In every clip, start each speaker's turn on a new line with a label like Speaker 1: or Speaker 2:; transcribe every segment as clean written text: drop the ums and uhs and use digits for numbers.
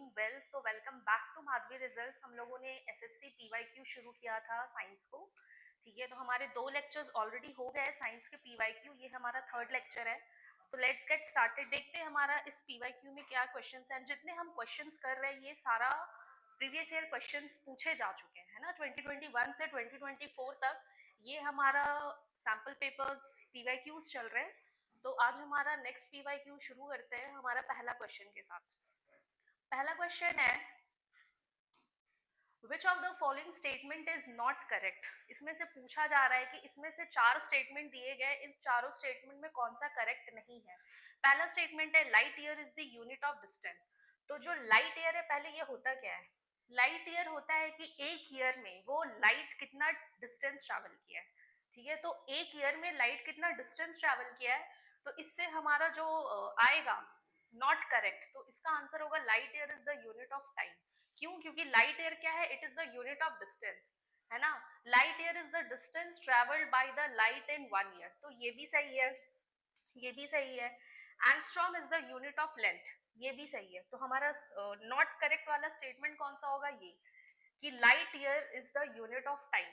Speaker 1: Doing well. So welcome back to Madhavi results. हम लोगों ने एसएससी पीवाईक्यू शुरू किया था साइंस को। ठीक है, तो हमारे 2 लेक्चर्स ऑलरेडी हो गए साइंस के पीवाईक्यू, ये हमारा 3rd लेक्चर है। तो लेट्स गेट स्टार्टेड। देखते हैं हमारा इस पीवाईक्यू में क्या क्वेश्चंस हैं। जितने हम क्वेश्चंस कर रहे हैं ये सारा प्रीवियस ईयर क्वेश्चंस पूछे जा चुके हैं, है ना। 2021 से 2024 तक ये हमारा सैम्पल पेपर्स पीवाईक्यूज चल रहे हैं। तो आज हमारा नेक्स्ट पीवाईक्यू शुरू करते हैं हमारा पहला क्वेश्चन के साथ। पहला क्वेश्चन है which of the following statement is not correct. इसमें से पूछा जा रहा है कि इसमें से 4 स्टेटमेंट दिए गए, इन चारों स्टेटमेंट में कौन सा करेक्ट नहीं है। पहला स्टेटमेंट है light year is the unit of distance. तो जो लाइट ईयर है, पहले ये होता क्या है। लाइट ईयर होता है कि एक ईयर में वो लाइट कितना डिस्टेंस ट्रैवल किया है। ठीक है, तो एक ईयर में लाइट कितना डिस्टेंस ट्रैवल किया है। तो इससे हमारा जो आएगा नॉट करेक्ट, तो इसका आंसर होगा light year is the unit of time. क्यों? क्योंकि लाइट ईयर क्या है, it is the unit of distance, है ना। Light year is the distance travelled by the light in 1 year. तो ये भी सही है, ये भी सही है। Angstrom is the unit of length, ये भी सही है। तो हमारा नॉट करेक्ट वाला स्टेटमेंट कौन सा होगा, ये कि light year is the unit of time.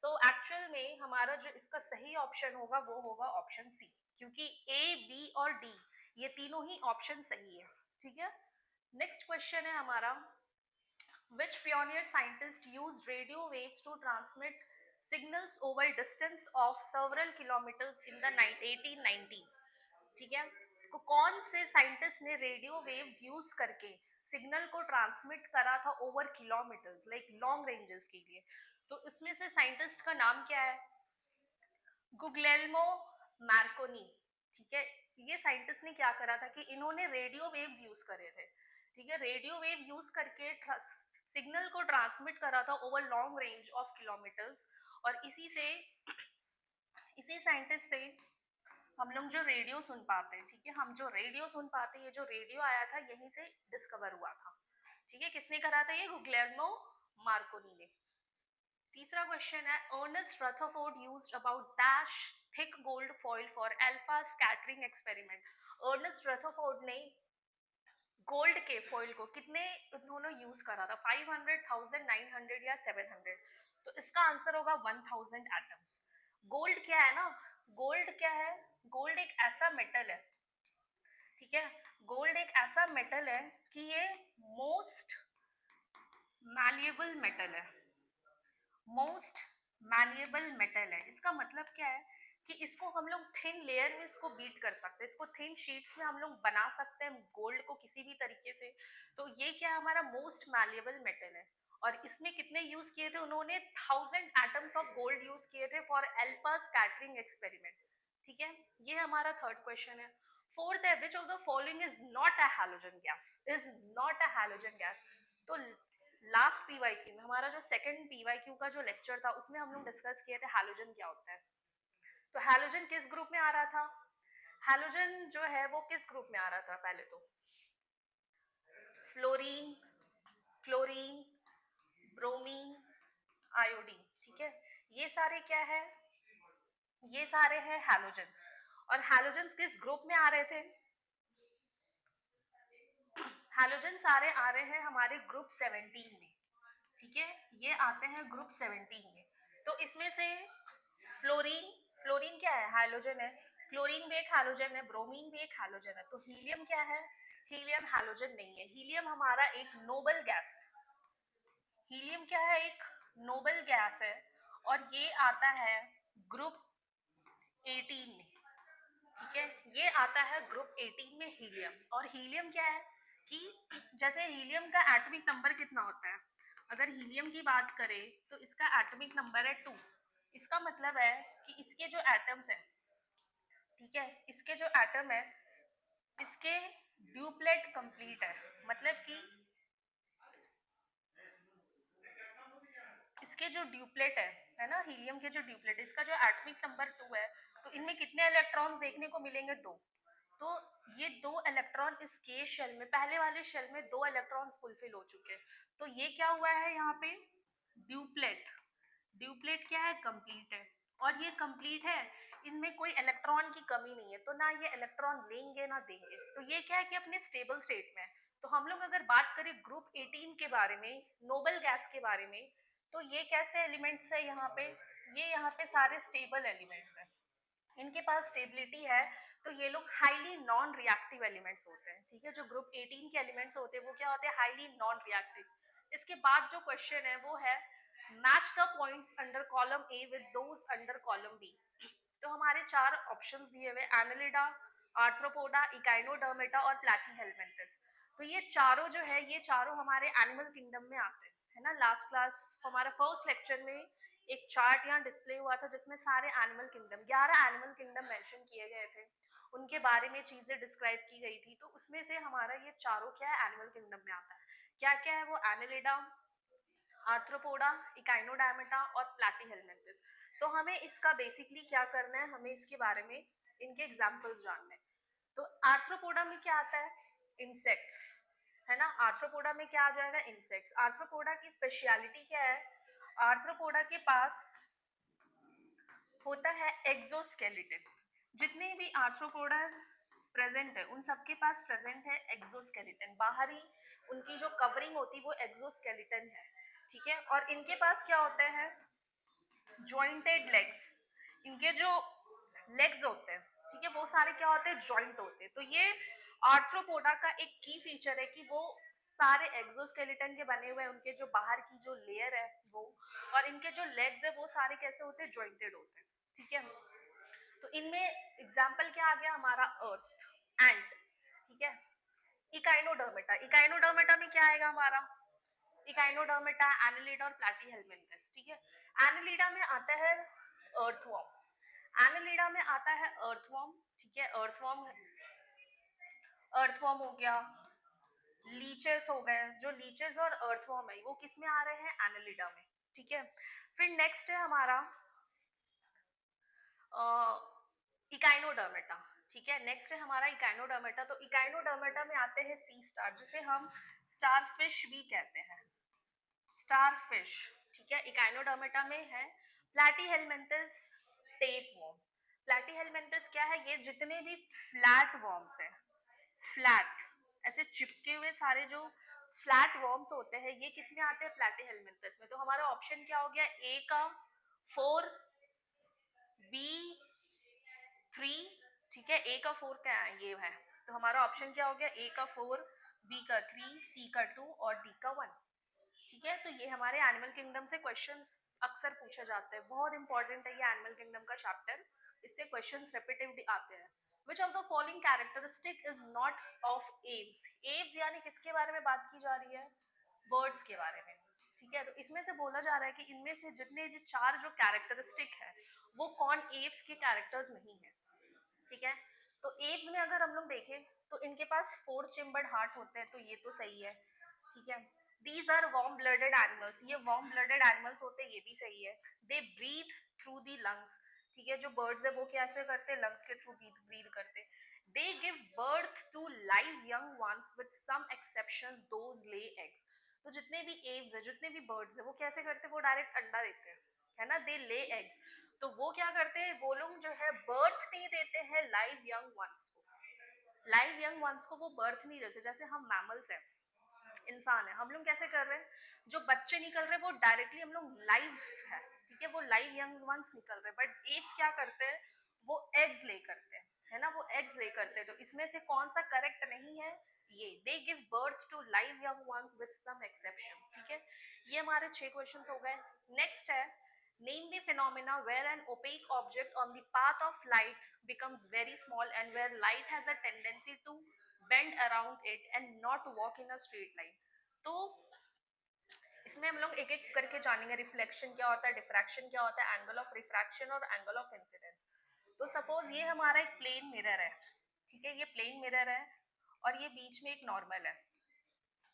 Speaker 1: So actual में हमारा जो इसका सही ऑप्शन होगा वो होगा ऑप्शन सी, क्योंकि ए बी और डी ये तीनों ही ऑप्शन सही है। ठीक है, नेक्स्ट क्वेश्चन है हमारा which pioneer scientist used radio waves to transmit signals over distance of several kilometers in the 1890s। ठीक है, तो कौन से साइंटिस्ट ने रेडियो वेव्स यूज करके सिग्नल को ट्रांसमिट करा था over kilometres, like long ranges के लिए। तो इसमें से साइंटिस्ट का नाम क्या है, गुग्लेल्मो मार्कोनी। ठीक है, ये साइंटिस्ट ने क्या करा था कि इन्होंने रेडियो वेव्स यूज करे थे। ठीक है, रेडियो वेव यूज करके सिग्नल को ट्रांसमिट करा था over long range of kilometres. और इसी साइंटिस्ट से हम लोग जो रेडियो सुन पाते हैं। ठीक है, हम जो रेडियो सुन पाते हैं, ये जो रेडियो आया था यहीं से डिस्कवर हुआ था। ठीक है, किसने करा था, ये गुग्लेल्मो मार्कोनी ने। तीसरा क्वेश्चन है Ernest Rutherford used about dash thick gold foil for alpha scattering experiment. Ernest Rutherford ने गोल्ड के फॉइल को कितने उन्होंने यूज करा था, 500, 1000, 900 या 700। तो इसका आंसर होगा 1000 एटम्स। गोल्ड क्या है ना, गोल्ड क्या है, गोल्ड एक ऐसा मेटल है। ठीक है, गोल्ड एक ऐसा मेटल है कि ये मोस्ट मैलिएबल मेटल है, मोस्ट मैलिएबल मेटल है। इसका मतलब क्या है कि इसको हम लोग थिन लेयर में इसको बीट कर सकते हैं, इसको थिन शीट्स में हम लोग बना सकते हैं गोल्ड को किसी भी तरीके से। तो ये क्या हमारा मोस्ट मैलिएबल मेटल है। और इसमें कितने यूज किए थे उन्होंने, 1000 एटम्स ऑफ गोल्ड यूज किए थे फॉर अल्फा स्कैटरिंग एक्सपेरिमेंट। ठीक है, ये हमारा थर्ड क्वेश्चन है। फोर्थ है which of the following is not a halogen gas, is not a halogen gas. तो लास्ट पीवाईक्यू में, हमारा जो सेकंड पीवाईक्यू का जो लेक्चर था उसमें हम लोग डिस्कस किए थे हैलोजन क्या होता है। तो हैलोजन किस ग्रुप में आ रहा था, हैलोजन जो है वो किस ग्रुप में आ रहा था, पहले तो फ्लोरीन, क्लोरीन, ब्रोमीन, आयोडीन। ठीक है, ये सारे क्या है, ये सारे हैं हैलोजन्स। और हैलोजन्स किस ग्रुप में आ रहे थे, हैलोजन सारे आ रहे हैं हमारे ग्रुप 17 में। ठीक है, ये आते हैं ग्रुप 17 में। तो इसमें से फ्लोरीन, फ्लोरीन क्या है, हैलोजन है। क्लोरीन भी एक हैलोजन है, ब्रोमीन भी एक हैलोजन है। तो हीलियम क्या है, हीलियम हैलोजन नहीं है। हीलियम हमारा एक नोबल गैस है। हीलियम क्या है, एक नोबल गैस है। और ये आता है ग्रुप 18 में। ठीक है, ये आता है ग्रुप 18 में हीलियम। और हीलियम क्या है कि जैसे हीलियम का एटॉमिक नंबर कितना होता है, अगर हीलियम की बात करें तो इसका एटॉमिक नंबर है 2। इसका मतलब है कि इसके जो एटम्स हैं, ठीक है, इसके जो एटम है इसके ड्यूप्लेट कंप्लीट है। मतलब कि इसके जो ड्यूप्लेट है ना, हीलियम के जो ड्यूप्लेट, इसका जो एटॉमिक नंबर 2 है। तो इनमें कितने इलेक्ट्रॉन्स देखने को मिलेंगे, 2। तो ये 2 इलेक्ट्रॉन इस के शेल में, पहले वाले शेल में 2 इलेक्ट्रॉन्स फुलफिल हो चुके हैं। तो ये क्या हुआ है यहाँ पे, ड्यूप्लेट। ड्यूप्लेट क्या है, कंप्लीट है। और ये कंप्लीट है, इनमें कोई इलेक्ट्रॉन की कमी नहीं है। तो ना ये इलेक्ट्रॉन लेंगे ना देंगे। तो ये क्या है कि अपने स्टेबल स्टेट में है। तो हम लोग अगर बात करें ग्रुप 18 के बारे में, नोबल गैस के बारे में, तो ये कैसे एलिमेंट्स है यहाँ पे, ये यहाँ पे सारे स्टेबल एलिमेंट्स हैं, इनके पास स्टेबिलिटी है, तो ये लोग हाईली नॉन रिएक्टिव एलिमेंट्स होते हैं, ठीक है। जो ग्रुप 18 के एलिमेंट्स होते हैं वो क्या होते हैं, हाईली नॉन रिएक्टिव। इसके बाद जो क्वेश्चन है वो है match the points under column A with those under column B. तो हमारे चार ऑप्शंस दिए हुए, एनालिडा, आर्थ्रोपोडा, इकाइनोडर्मेटा और प्लैटीहेल्मिन्थस। तो ये चारों जो है, ये चारों हमारे एनिमल किंगडम में आते हैं, है ना। लास्ट क्लास हमारा फर्स्ट लेक्चर में एक चार्ट यहाँ डिस्प्ले हुआ था जिसमें सारे animal kingdom, 11 animal kingdom mention किए गए थे, उनके बारे में चीजें डिस्क्राइब की गई थी। तो उसमें से हमारा ये चारों क्या है, एनिमल किंगडम में आता है। क्या क्या है वो, एनालिडा, आर्थ्रोपोडा, इकाइनोडर्मेटा और प्लैटीहेल्मिन्थस। तो हमें इसका बेसिकली क्या करना है, हमें इसके बारे में इनके एग्जांपल्स जानने हैं। तो आर्थ्रोपोडा में क्या आता है, इंसेक्ट्स, है ना। आर्थ्रोपोडा में क्या आ जाएगा, इंसेक्ट्स। आर्थ्रोपोडा की स्पेशलिटी क्या है, आर्थ्रोपोडा के पास होता है एक्सोस्केलेटन। जितने भी आर्थ्रोपोडा प्रेजेंट है उन सबके पास प्रेजेंट है एक्सोस्केलेटन, बाहरी उनकी जो कवरिंग होती है वो एक्सोस्केलेटन है, ठीक है। और इनके पास क्या होते हैं, जॉइंटेड लेग्स, इनके जो लेग्स होते हैं, ठीक है, वो सारे क्या होते हैं, जॉइंट होते हैं। तो ये आर्थ्रोपोडा का एक की फीचर है कि वो सारे एक्सोस्केलेटन के बने हुए हैं, उनके जो बाहर की जो लेयर है वो, और इनके जो लेग्स है वो सारे कैसे होते हैं, जॉइंटेड होते हैं, ठीक है। तो इनमें एग्जाम्पल क्या आ गया हमारा, अर्थ, एंट, ठीक है। इकाइनोडर्मेटा, इकाइनोडर्मेटा में क्या आएगा हमारा, इकाइनोडर्मेटा, एनालिडा और प्लैटीहेल्मिन्थस, ठीक है। एनालिडा में आता है अर्थवॉर्म, एनालिडा में आता है अर्थवॉर्म, ठीक है। अर्थवॉर्म, अर्थवॉर्म हो गया, लीचेस हो गए, जो लीचेस और अर्थवॉर्म है वो किस में आ रहे हैं, एनालिडा में, ठीक है। फिर नेक्स्ट है हमारा इकाइनोडर्मेटा, ठीक है। नेक्स्ट है हमारा इकाइनोडर्मेटा। तो इकाइनोडर्मेटा में आते हैं सी स्टार, जिसे हम स्टार फिश भी कहते हैं, स्टार फिश, ठीक है, इकाइनोडर्मेटा में है। प्लैटीहेल्मिन्थस, टेप वर्म। प्लैटीहेल्मिन्थस क्या है, ये जितने भी फ्लैट वर्म्स हैं, फ्लैट ऐसे चिपके हुए सारे जो फ्लैट वर्म्स होते हैं, ये किस में आते हैं, प्लैटीहेल्मिन्थस में। तो हमारा ऑप्शन क्या हो गया, ए का 4, बी 3, ठीक है, ए का 4 क्या है, ये है। तो हमारा ऑप्शन क्या हो गया, ए का 4, बी का 3, सी का 2 और डी का 1, ठीक है। तो ये हमारे एनिमल किंगडम से क्वेश्चंस अक्सर पूछे जाते हैं, बहुत इंपॉर्टेंट है ये एनिमल किंगडम का चैप्टर, इससे क्वेश्चंस रिपीटिवली आते हैं। Which of the following characteristic is not of Aves, Aves यानी किसके बारे में बात की जा रही है, बर्ड्स के बारे में, ठीक है। तो इसमें से बोला जा रहा है कि इनमें से जितने जो चार जो कैरेक्टरिस्टिक है वो कौन एव्स के कैरेक्टर्स नहीं है, ठीक है। तो एव्स में अगर हम लोग देखें तो इनके पास 4 चेम्बर्ड हार्ट होते हैं, तो ये तो सही है, ठीक है। These are warm blooded animals, ये वार्म ब्लडेड एनिमल्स होते हैं, ये भी सही है। They breathe through the lungs, ठीक है, जो बर्ड्स है वो कैसे करते हैं, लंग्स के थ्रू ब्रीथ करते। They give birth to live young ones with some exceptions, those lay eggs. तो जितने भी एव्स है, जितने भी बर्ड्स है वो कैसे करते हैं, वो डायरेक्ट अंडा देते हैं, है ना, दे ले एग्स। तो वो क्या करते हैं, वो लोग जो है बर्थ नहीं देते हैं लाइव यंग वंस को, लाइव यंग वंस को वो बर्थ नहीं देते। जैसे हम मैमल्स हैं, इंसान है, हम लोग कैसे कर रहे हैं, जो बच्चे निकल रहे हैं वो डायरेक्टली हम लोग लाइव है, ठीक है, वो लाइव यंग वंस निकल रहे हैं। बट एप्स क्या करते हैं, वो एग्स ले करते हैं, है ना, वो एग्स ले करते हैं। तो इसमें से कौन सा करेक्ट नहीं है, ये they give birth to live young ones with some exceptions, ठीक है। ये हमारे 6 क्वेश्चंस हो गए। नेक्स्ट है, name the phenomena where an opaque object on the path of light becomes very small and where light has a tendency to bend around it and not walk in a straight line। तो इसमें हम लोग एक एक करके जानेंगे, reflection क्या होता है, डिफ्रैक्शन क्या होता है, एंगल ऑफ रिफ्रैक्शन और एंगल ऑफ इंसिडेंस। तो सपोज ये हमारा एक प्लेन मिरर है, ठीक है, ये प्लेन मिरर है और ये बीच में एक नॉर्मल है,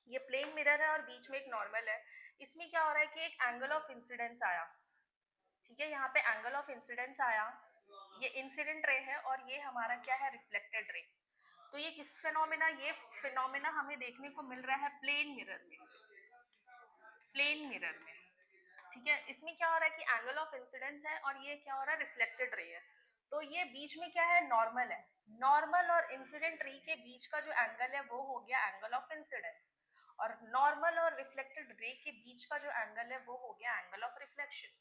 Speaker 1: ये प्लेन मिरर है और बीच में एक नॉर्मल है। इसमें क्या हो रहा है कि एक एंगल ऑफ इंसिडेंस आया, ठीक है, यहाँ पे एंगल ऑफ इंसिडेंस आया, ये इंसिडेंट रे है और ये हमारा क्या है, रिफ्लेक्टेड रे। तो ये किस फिनोमेना, ये फिनोमेना हमें देखने को मिल रहा है प्लेन मिरर में, प्लेन मिरर में, ठीक है। इसमें क्या हो रहा है कि एंगल ऑफ इंसिडेंस है और ये क्या हो रहा है, रिफ्लेक्टेड रे है। तो ये बीच में क्या है, नॉर्मल है, नॉर्मल और इंसिडेंट रे के बीच का जो एंगल है वो हो गया एंगल ऑफ इंसिडेंस, और नॉर्मल और रिफ्लेक्टेड रे के बीच का जो एंगल है वो हो गया एंगल ऑफ रिफ्लेक्शन।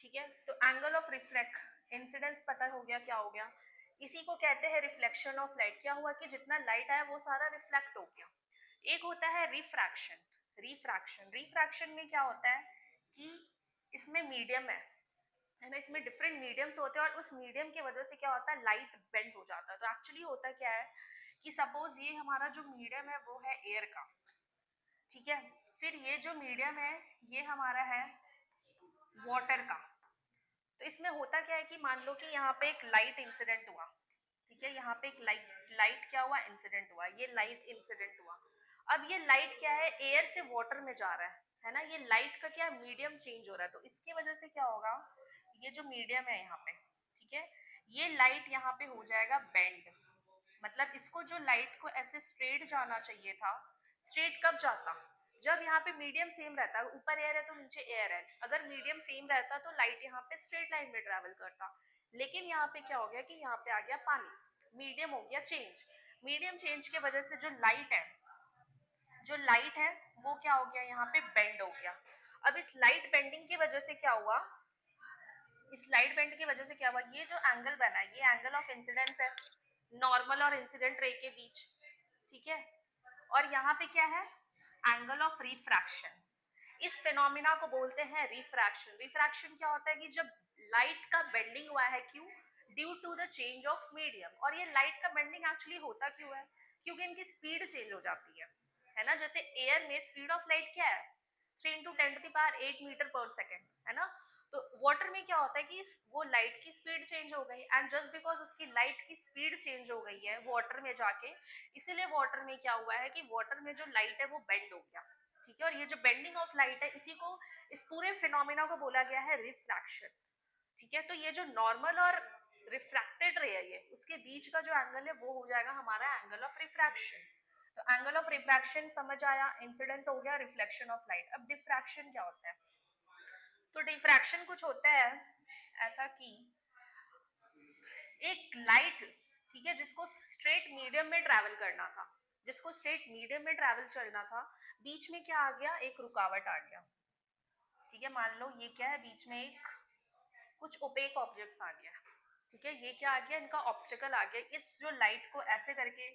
Speaker 1: ठीक है, तो एंगल ऑफ रिफ्लेक्ट इंसिडेंस पता हो गया क्या हो गया, इसी को कहते हैं रिफ्लेक्शन ऑफ लाइट। क्या हुआ कि जितना लाइट आया वो सारा रिफ्लेक्ट हो गया। एक होता है रिफ्रैक्शन। रिफ्रैक्शन में क्या होता है कि इसमें मीडियम है ना, इसमें डिफरेंट मीडियम्स होते हैं और उस मीडियम की वजह से क्या होता है लाइट बेंड हो जाता है। तो एक्चुअली होता क्या है कि सपोज ये हमारा जो मीडियम है वो है एयर का, ठीक है, फिर ये जो मीडियम है ये हमारा है वाटर का। तो इसमें होता क्या है कि मान लो कि यहाँ पे एक लाइट इंसिडेंट हुआ, ठीक है, यहाँ पे एक लाइट लाइट क्या हुआ इंसिडेंट हुआ, ये लाइट इंसिडेंट हुआ। अब ये लाइट क्या है एयर से वाटर में जा रहा है ना, ये लाइट का क्या मीडियम चेंज हो रहा है, तो इसकी वजह से क्या होगा, ये जो मीडियम है यहाँ पे, ठीक है, ये लाइट यहाँ पे हो जाएगा बेंड। मतलब इसको जो लाइट को ऐसे स्ट्रेट जाना चाहिए था, स्ट्रेट कब जाता, जब यहाँ पे मीडियम सेम रहता, ऊपर एयर है तो नीचे एयर है, अगर मीडियम सेम रहता तो लाइट यहाँ पे स्ट्रेट लाइन में ट्रेवल करता। लेकिन यहाँ पे क्या हो गया कि यहाँ पे आ गया पानी, मीडियम हो गया चेंज। मीडियम चेंज की वजह से जो लाइट है वो क्या हो गया यहाँ पे बेंड हो गया। अब इस लाइट बेंडिंग की वजह से क्या हुआ, इस लाइट बेंड की वजह से क्या हुआ, ये जो एंगल बना है ये एंगल ऑफ इंसिडेंस है नॉर्मल और इंसिडेंट रे के बीच, ठीक है, और यहाँ पे क्या है एंगल ऑफ रिफ्रैक्शन। इस फिनोमिना को बोलते हैं रिफ्रैक्शन। रिफ्रैक्शन क्या होता है कि जब लाइट का बेंडिंग हुआ है, क्यों, due to the change of medium. और ये लाइट का बेंडिंग एक्चुअली होता क्यों है, क्योंकि इनकी स्पीड चेंज हो जाती है ना, जैसे एयर में स्पीड ऑफ लाइट क्या है 3 × 10⁸ मीटर पर सेकेंड, है ना। तो वाटर में क्या होता है कि वो लाइट की स्पीड चेंज हो गई, एंड जस्ट बिकॉज उसकी लाइट की स्पीड चेंज हो गई है वाटर में जाके, इसीलिए वाटर में क्या हुआ है कि वाटर में जो लाइट है वो बेंड हो गया, ठीक है। और ये जो बेंडिंग ऑफ लाइट है इसी को, इस पूरे फिनोमिना को बोला गया है रिफ्रैक्शन, ठीक है। तो ये जो नॉर्मल और रिफ्रैक्टेड रे है ये उसके बीच का जो एंगल है वो हो जाएगा हमारा एंगल ऑफ रिफ्रैक्शन। तो एंगल ऑफ रिफ्रैक्शन समझ आया, इंसिडेंस हो गया, रिफ्लेक्शन ऑफ लाइट। अब डिफ्रैक्शन क्या होता है, तो डिफ्रैक्शन कुछ होता है ऐसा कि एक लाइट, ठीक है, जिसको स्ट्रेट मीडियम में ट्रैवल करना था, जिसको स्ट्रेट मीडियम में ट्रैवल करना था, बीच में क्या आ गया, एक रुकावट आ गया, ठीक है। मान लो ये क्या है, बीच में एक कुछ ओपेक ऑब्जेक्ट्स आ गया, ठीक है, ये क्या आ गया, इनका ऑब्स्टिकल आ गया। इस जो लाइट को ऐसे करके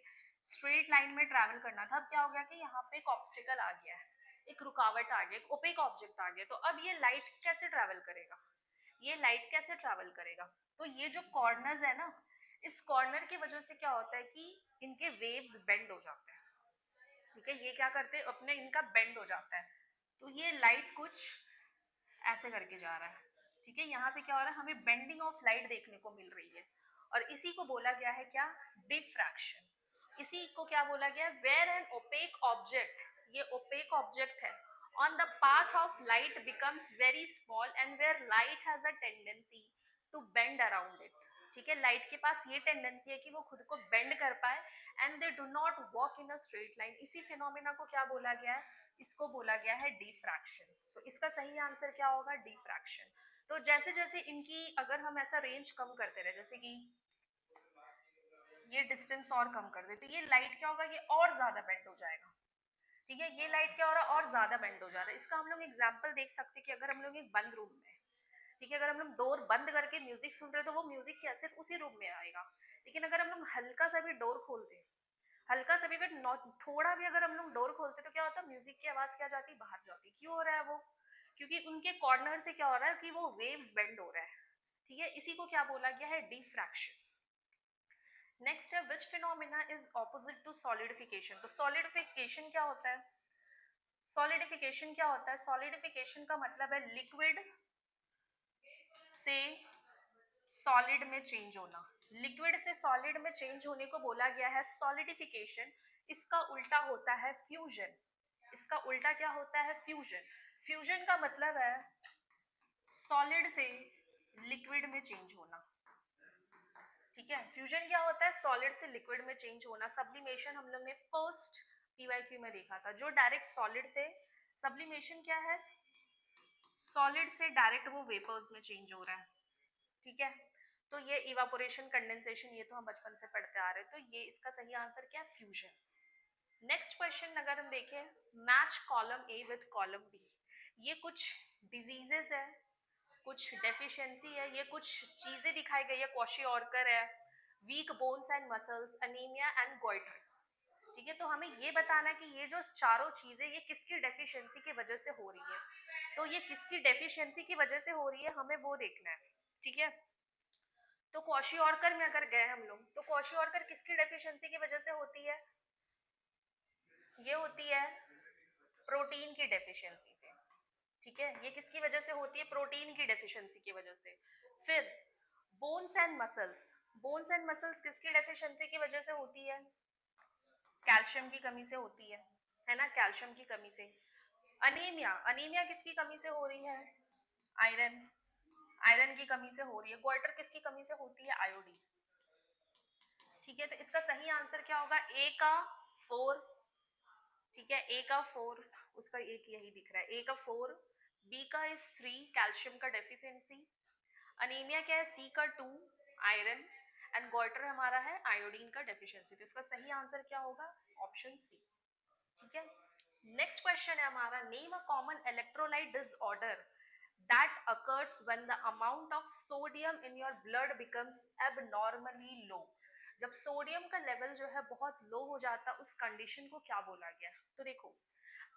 Speaker 1: स्ट्रेट लाइन में ट्रैवल करना था, अब क्या हो गया कि यहाँ पे एक ऑब्स्टिकल आ गया है, एक रुकावट आ गया, एक ओपेक ऑब्जेक्ट आ गया। तो अब ये लाइट कैसे ट्रैवल करेगा, ये लाइट कैसे ट्रैवल करेगा, तो ये जो कॉर्नर्स है ना, इस कॉर्नर की वजह से क्या होता है कि इनके वेव्स बेंड हो जाते हैं, ठीक है, ये क्या करते हैं अपने, इनका बेंड हो जाता है। तो ये लाइट कुछ ऐसे करके जा रहा है, ठीक है, यहाँ से क्या हो रहा है, हमें बेंडिंग ऑफ लाइट देखने को मिल रही है, और इसी को बोला गया है क्या, डिफ्रैक्शन। इसी को क्या बोला गया, वेयर एन ओपेक ऑब्जेक्ट, ये ओपेक ऑब्जेक्ट है, on the path of light becomes very small and where light has a tendency to bend around it, ठीक है, लाइट के पास ये टेंडेंसी है कि वो खुद को बेंड कर पाए, and they do not walk in a straight line. इसी फिनोमिना को क्या बोला गया है, इसको बोला गया है डिफ्रैक्शन। तो इसका सही आंसर क्या होगा, डिफ्रैक्शन। तो जैसे जैसे इनकी अगर हम ऐसा रेंज कम करते रहे, जैसे कि ये डिस्टेंस और कम कर दे, तो ये लाइट क्या होगा, ये और ज्यादा बेंड हो जाएगा, ठीक है, ये लाइट क्या हो रहा है और ज्यादा बेंड हो जा रहा है। इसका हम लोग एग्जाम्पल देख सकते हैं कि अगर हम लोग एक बंद रूम में, ठीक है, अगर हम लोग डोर बंद करके म्यूजिक सुन रहे हैं तो वो म्यूजिक क्या सिर्फ उसी रूम में आएगा। लेकिन अगर हम लोग हल्का सा भी डोर खोल दें, हल्का सा भी अगर थोड़ा भी अगर हम लोग डोर खोलते तो क्या होता है, म्यूजिक की आवाज क्या जाती, बाहर जाती। क्यों हो रहा है वो, क्योंकि उनके कॉर्नर से क्या हो रहा है कि वो वेव्स बेंड हो रहा है, ठीक है, इसी को क्या बोला गया है, डिफ्रैक्शन। नेक्स्ट है which phenomena is opposite to solidification. तो सॉलिडिफिकेशन क्या होता है, सॉलिडिफिकेशन क्या होता है, सॉलिडिफिकेशन का मतलब है लिक्विड से सॉलिड में चेंज होना। लिक्विड से सॉलिड में चेंज होने को बोला गया है सॉलिडिफिकेशन। इसका उल्टा होता है फ्यूजन। इसका उल्टा क्या होता है, फ्यूजन। फ्यूजन का मतलब है सॉलिड से लिक्विड में चेंज होना, ठीक है। फ्यूजन क्या होता है, सॉलिड से लिक्विड में चेंज होना। सब्लिमेशन हम लोग ने फर्स्ट पीवाईक्यू में देखा था, जो डायरेक्ट सॉलिड से, सब्लिमेशन क्या है, सॉलिड से डायरेक्ट वो वेपर्स में चेंज हो रहा है, ठीक है। तो ये इवापोरेशन, कंडेंसेशन, ये तो हम बचपन से पढ़ते आ रहे हैं, तो ये इसका सही आंसर क्या है? फ्यूजन। नेक्स्ट क्वेश्चन अगर हम देखें, match column A with column B. ये कुछ डिजीजेस है, कुछ डेफिशिएंसी है, ये कुछ चीजें दिखाई गई है, क्वाशियोर्कर है, weak bones and muscles, anaemia and goitre. ठीक है, तो हमें ये बताना है कि ये जो चारों चीजें ये किसकी डेफिशिएंसी की वजह से हो रही है। तो ये किसकी डेफिशिएंसी की वजह से हो रही है, हमें वो देखना है। ठीक है, तो क्वाशियोर्कर में अगर गए हम लोग, तो क्वाशियोर्कर किसकी डेफिशिएंसी की वजह से होती है? ये होती है प्रोटीन की डेफिशिएंसी से। ठीक है, ये किसकी वजह से होती है? प्रोटीन की डेफिशिएंसी की वजह से। फिर bones and muscles, bones and muscles किसकी डेफिशिएंसी की वजह से होती है? कैल्शियम की कमी से होती है ना, कैल्शियम की कमी से। अनीमिया, अनीमिया किसकी कमी से हो रही है? आयरन, आयरन की कमी से हो रही है। क्वार्टर किसकी कमी से होती है? आयोडीन। ठीक है, तो इसका सही आंसर क्या होगा? ए का 4। ठीक है, ए का 4, उसका एक यही दिख रहा है, ए का 4, बी का इज 3, कैल्शियम का डेफिशिएंसी, अनीमिया क्या है? सी का 2, आयरन, एंड गॉइटर हमारा है आयोडीन का डेफिशिएंसी। तो इसका सही आंसर क्या होगा? Option C. ठीक है, नेक्स्ट क्वेश्चन है हमारा, name a common electrolyte disorder that occurs when the amount of sodium in your blood becomes abnormally low। जब सोडियम का लेवल जो है बहुत लो हो जाता है, उस कंडीशन को क्या बोला गया? तो देखो,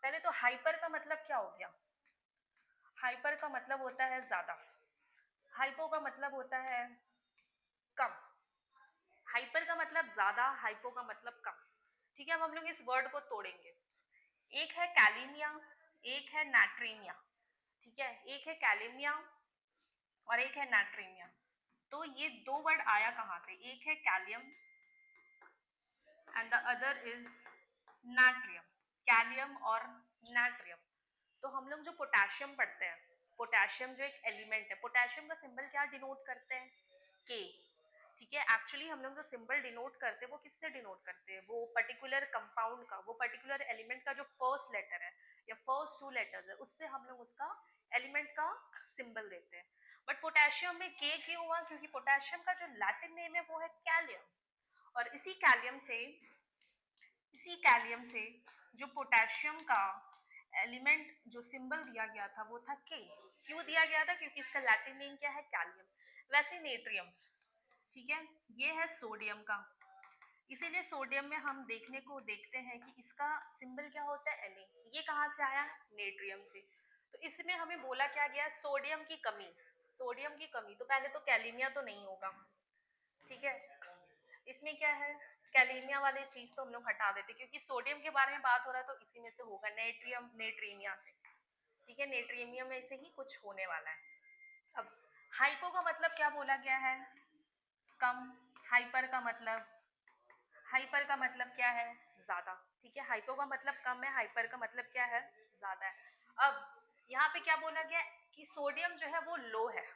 Speaker 1: पहले तो हाइपर का मतलब क्या हो गया? हाइपर का मतलब होता है ज्यादा, हाइपो का मतलब होता है कम। हाइपर का मतलब ज्यादा, हाइपो का मतलब कम। ठीक है, अब हम लोग इस वर्ड को तोड़ेंगे। एक है कैलीमिया, एक है नाट्रीमिया। ठीक है, एक है कैलीमिया और एक है नाट्रीमिया। तो ये दो वर्ड आया कहाँ से? एक है कैलियम एंड द अदर इज नाट्रियम, कैलियम और नाट्रियम। तो हम लोग जो पोटेशियम पढ़ते हैं, पोटेशियम जो एक एलिमेंट है, पोटेशियम का सिंबल क्या डिनोट करते हैं? के। ठीक है, एक्चुअली हम लोग जो सिंबल डिनोट करते हैं वो किससे डिनोट करते हैं? वो पर्टिकुलर कंपाउंड का, वो पर्टिकुलर एलिमेंट का जो फर्स्ट लेटर है या फर्स्ट 2 लेटर्स है, उससे हम लोग उसका एलिमेंट का सिंबल देते हैं। बट पोटेशियम में के क्यों हुआ? क्योंकि पोटेशियम का जो लैटिन नेम है वो है कैलियम, और इसी कैलियम से जो पोटेशियम का एलिमेंट जो सिंबल दिया गया था वो था के। क्यों दिया गया था? क्योंकि इसका लैटिन नेम क्या है? कैलियम। वैसे नेट्रियम, ठीक है, ये है सोडियम का, इसीलिए सोडियम में हम देखते हैं कि इसका सिंबल क्या होता है? Na। ये कहाँ से आया? नेट्रियम से। तो इसमें हमें बोला क्या गया? सोडियम की कमी, सोडियम की कमी। तो पहले तो कैलीमिया तो नहीं होगा। ठीक है, इसमें क्या है? कैलीमिया वाली चीज तो हम लोग हटा देते, क्योंकि सोडियम के बारे में बात हो रहा है तो इसी में से होगा, नेट्रियम, नेट्रीमिया से। ठीक है, नेट्रीमिया में से ही कुछ होने वाला है। अब हाइपो का मतलब क्या बोला गया है? कम। हाइपर का मतलब, हाइपर का मतलब क्या है? ज्यादा। ठीक है, हाइपो का मतलब कम है, हाइपर का मतलब क्या है? ज्यादा है। अब यहाँ पे क्या बोला गया कि सोडियम जो है वो लो है।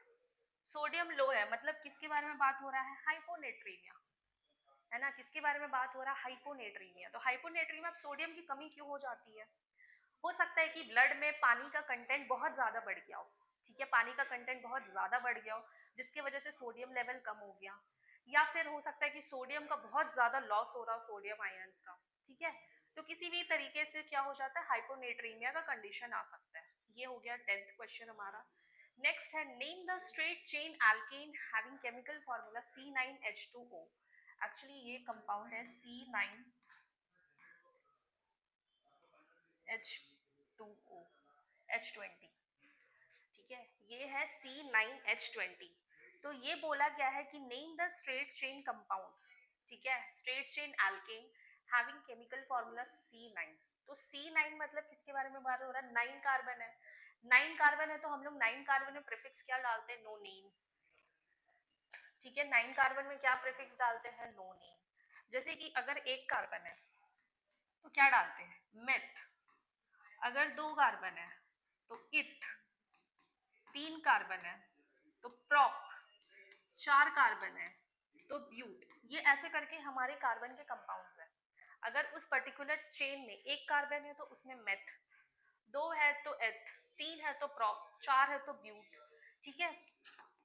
Speaker 1: सोडियम लो है मतलब किसके बारे में बात हो रहा है? हाइपोनेट्रीमिया, है ना। किसके बारे में बात हो रहा है? हाइपोनेट्रीमिया। तो हाइपोनेट्रीमिया, सोडियम की कमी क्यों हो जाती है? हो सकता है कि ब्लड में पानी का कंटेंट बहुत ज्यादा बढ़ गया हो। ठीक है, पानी का कंटेंट बहुत ज्यादा बढ़ गया हो, जिसकी वजह से सोडियम लेवल कम हो गया। या फिर हो सकता है कि सोडियम का बहुत ज्यादा लॉस हो रहा हो, सोडियम आयंस का। ठीक है, तो किसी भी तरीके से क्या हो जाता है? हाइपोनेट्रीमिया का कंडीशन आ सकता है। ये हो गया 10th क्वेश्चन हमारा। नेक्स्ट है, name the straight chain alkane having chemical formula C9H2O। Actually ये कंपाउंड है C9H2O, H20। ठीक है, ये है C9H20। तो ये बोला गया है कि name the straight chain compound. ठीक है, straight chain alkane having chemical formula C9। तो C9 मतलब किसके बारे में बात हो रहा है? 9 कार्बन है। 9 कार्बन है तो हम लोग 9 कार्बन में प्रीफिक्स क्या डालते हैं? Nonane. ठीक है, 9 कार्बन में क्या प्रीफिक्स डालते हैं? Nonane. जैसे कि अगर एक कार्बन है तो क्या डालते हैं? मेथ। अगर 2 कार्बन है तो इथ। 3 कार्बन है तो प्रॉप। 4 कार्बन है तो ब्यूट। ये ऐसे करके हमारे कार्बन के कंपाउंड्स हैं। अगर उस पर्टिकुलर चेन में एक कार्बन है तो उसमें मेथ, 2 है तो एथ, 3 है तो प्रॉप, 4 है तो ब्यूट। ठीक है,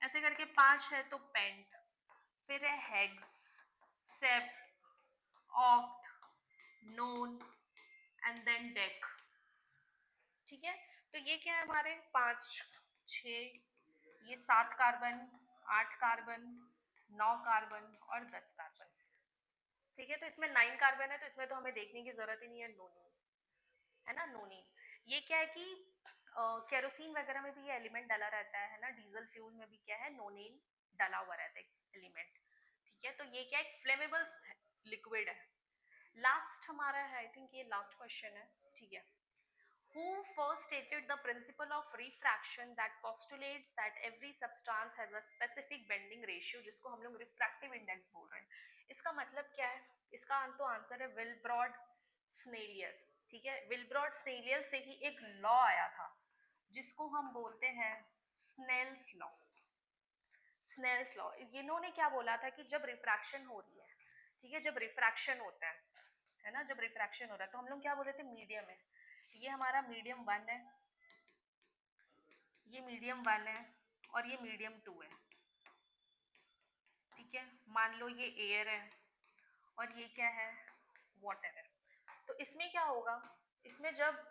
Speaker 1: ऐसे करके 5 है तो पेंट, फिर है hex, sept, oct, non and then dec. ठीक है, तो ये क्या है हमारे 5, 6, ये 7 कार्बन, 8 कार्बन, 9 कार्बन और 10 कार्बन। ठीक है, तो इसमें 9 कार्बन है, तो इसमें तो हमें देखने की जरूरत ही नहीं है, नोनी है ना, नोनी। ये क्या है कि केरोसिन वगैरह में भी ये एलिमेंट डाला रहता है ना, डीजल फ्यूल में भी क्या है, नोनिन डाला हुआ रहता है एलिमेंट। ठीक है, तो ये क्या है, फ्लेमेबल लिक्विड है। लास्ट हमारा है, आई थिंक ये लास्ट क्वेश्चन है। ठीक है, who first stated the principle of refraction that postulates that every substance has a specific bending ratio, जिसको हम लोग रिफ्रैक्टिव इंडेक्स बोल रहे हैं। इसका मतलब क्या है, इसका तो आंसर है विल्ब्रॉड स्नेलियस। ठीक है, विल्ब्रॉड स्नेलियस से ही एक लॉ आया था जिसको हम बोलते हैं स्नेल्स लॉ। स्नेल्स लॉ, इन्होंने क्या बोला था कि जब रिफ्रैक्शन हो रही है, ठीक है, जब रिफ्रैक्शन होता है ना, जब रिफ्रैक्शन हो रहा है तो हम लोग क्या बोले थे, मीडियम है। ये हमारा मीडियम 1 है, ये मीडियम 1 है और ये मीडियम 2 है। ठीक है, मान लो ये एयर है और ये क्या है, वाटर है। तो इसमें क्या होगा, इसमें जब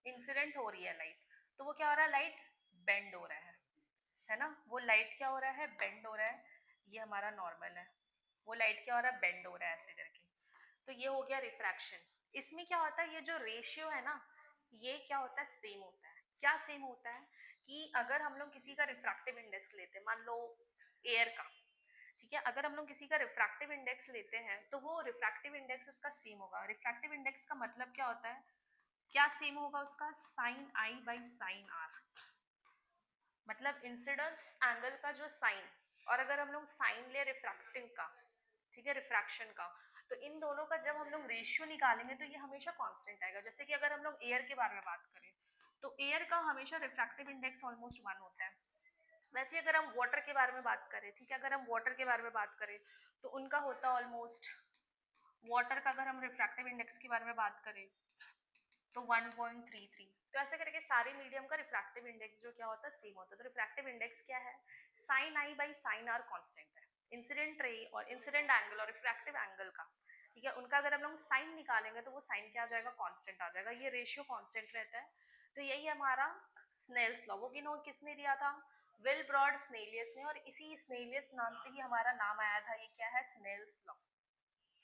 Speaker 1: इंसिडेंट हो रही है लाइट, तो वो क्या हो रहा है, लाइट बेंड हो रहा है ना, वो लाइट क्या हो रहा है, बेंड हो रहा है। ये हमारा नॉर्मल है, वो लाइट क्या हो रहा है, बेंड हो रहा है ऐसे करके। तो ये हो गया रिफ्रैक्शन। इसमें क्या होता है, ये जो रेशियो है ना, ये क्या होता है, सेम होता है। क्या सेम होता है कि अगर हम लोग किसी का रिफ्रैक्टिव इंडेक्स लेते हैं, मान लो एयर का, ठीक है, अगर हम लोग किसी का रिफ्रैक्टिव इंडेक्स लेते हैं तो वो रिफ्रैक्टिव इंडेक्स उसका सेम होगा। रिफ्रैक्टिव इंडेक्स का मतलब क्या होता है, क्या सेम होगा उसका, sine i by sine r. मतलब इंसिडेंस एंगल का जो साइन, और अगर हम लोग साइन ले रिफ्रैक्टिंग का, ठीक है, रिफ्रैक्शन का, तो इन दोनों का जब हम लोग रेशियो निकालेंगे तो ये हमेशा कांस्टेंट आएगा। जैसे कि अगर हम लोग एयर के बारे में बात करें तो एयर का हमेशा रिफ्रैक्टिव इंडेक्स ऑलमोस्ट 1 होता है। वैसे अगर हम वाटर के बारे में बात करें, ठीक है, अगर हम वाटर के बारे में बात करें तो उनका होता है ऑलमोस्ट, वाटर का अगर हम रिफ्रैक्टिव इंडेक्स के बारे में बात करें तो 1.33। तो ऐसे करके सारे मीडियम का रिफ्रैक्टिव इंडेक्स जो क्या होता है, सेम होता है। तो रिफ्रैक्टिव इंडेक्स क्या है, sine i by sine r constant है। इंसिडेंट रे और इंसिडेंट एंगल और रिफ्रैक्टिव एंगल का, ठीक है, उनका अगर हम लोग साइन निकालेंगे तो वो साइन क्या आ जाएगा, कांस्टेंट आ जाएगा। ये रेशियो कांस्टेंट रहता है। तो यही हमारा स्नेल्स लॉ, वो किसने दिया था, विल्ब्रॉड स्नेलियस ने, और इसी स्नेलियस नाम से ही हमारा नाम आया था। ये क्या है, स्नेल्स लॉ।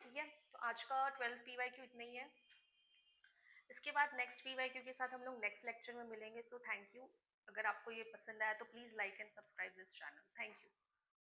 Speaker 1: ठीक है, तो आज का 12 पीवाईक्यू इतना ही है। इसके बाद नेक्स्ट पीवाईक्यू के साथ हम लोग नेक्स्ट लेक्चर में मिलेंगे। So thank you. अगर आपको ये पसंद आया तो please like and subscribe this channel. Thank you.